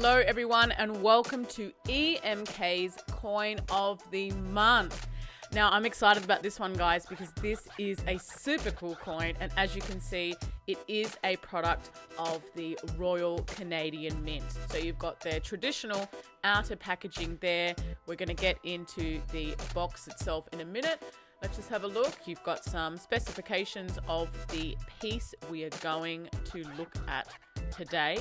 Hello everyone and welcome to EMK's Coin of the Month. Now I'm excited about this one, guys, because this is a super cool coin, and as you can see it is a product of the Royal Canadian Mint. So you've got their traditional outer packaging there. We're going to get into the box itself in a minute. Let's just have a look. You've got some specifications of the piece we are going to look at today.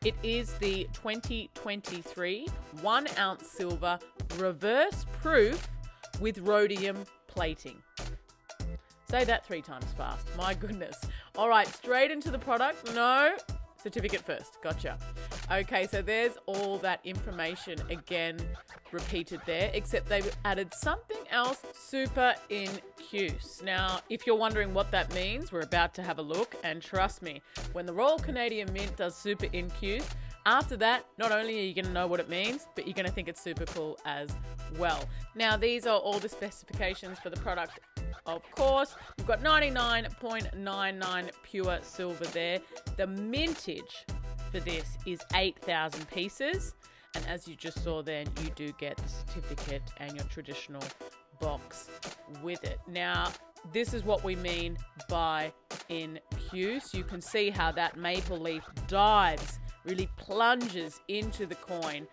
It is the 2023 1 ounce silver reverse proof with rhodium plating. Say that 3 times fast. My goodness. All right, straight into the product. No, certificate first. Gotcha. Okay, so there's all that information again repeated there, except they've added something else, Super Incuse. Now, if you're wondering what that means, we're about to have a look, and trust me, when the Royal Canadian Mint does Super Incuse, after that, not only are you going to know what it means, but you're going to think it's super cool as well. Now, these are all the specifications for the product. Of course, we've got 99.99 pure silver there. The mintage for this is 8,000 pieces. And as you just saw then, you do get the certificate and your traditional box with it. Now, this is what we mean by Incuse. You can see how that maple leaf dives, really plunges into the coin.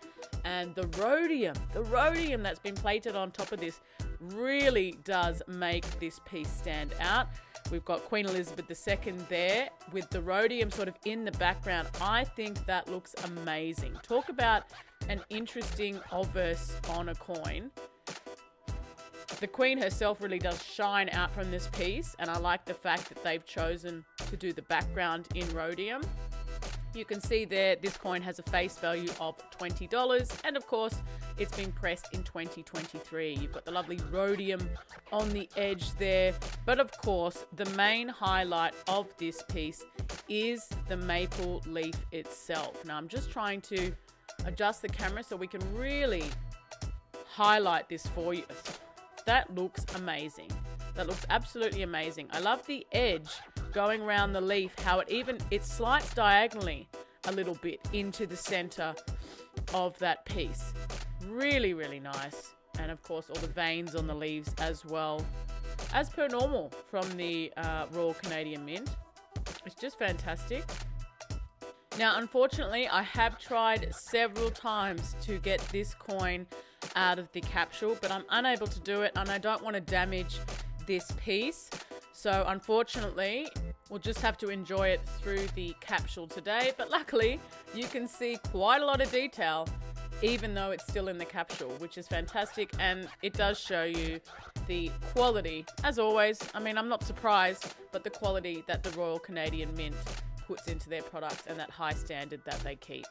And the rhodium that's been plated on top of this really does make this piece stand out. We've got Queen Elizabeth II there with the rhodium sort of in the background. I think that looks amazing. Talk about an interesting obverse on a coin. The Queen herself really does shine out from this piece, and I like the fact that they've chosen to do the background in rhodium. You can see there, this coin has a face value of $20, and of course, it's been pressed in 2023. You've got the lovely rhodium on the edge there, but of course, the main highlight of this piece is the maple leaf itself. Now, I'm just trying to adjust the camera so we can really highlight this for you. That looks amazing. That looks absolutely amazing. I love the edge going around the leaf, how it slides diagonally a little bit into the center of that piece. Really, really nice. And of course, all the veins on the leaves as well, as per normal from the Royal Canadian Mint. It's just fantastic. Now, unfortunately, I have tried several times to get this coin out of the capsule, but I'm unable to do it, and I don't want to damage this piece. So unfortunately, we'll just have to enjoy it through the capsule today. But luckily, you can see quite a lot of detail, even though it's still in the capsule, which is fantastic. And it does show you the quality, as always. I mean, I'm not surprised, but the quality that the Royal Canadian Mint puts into their products and that high standard that they keep.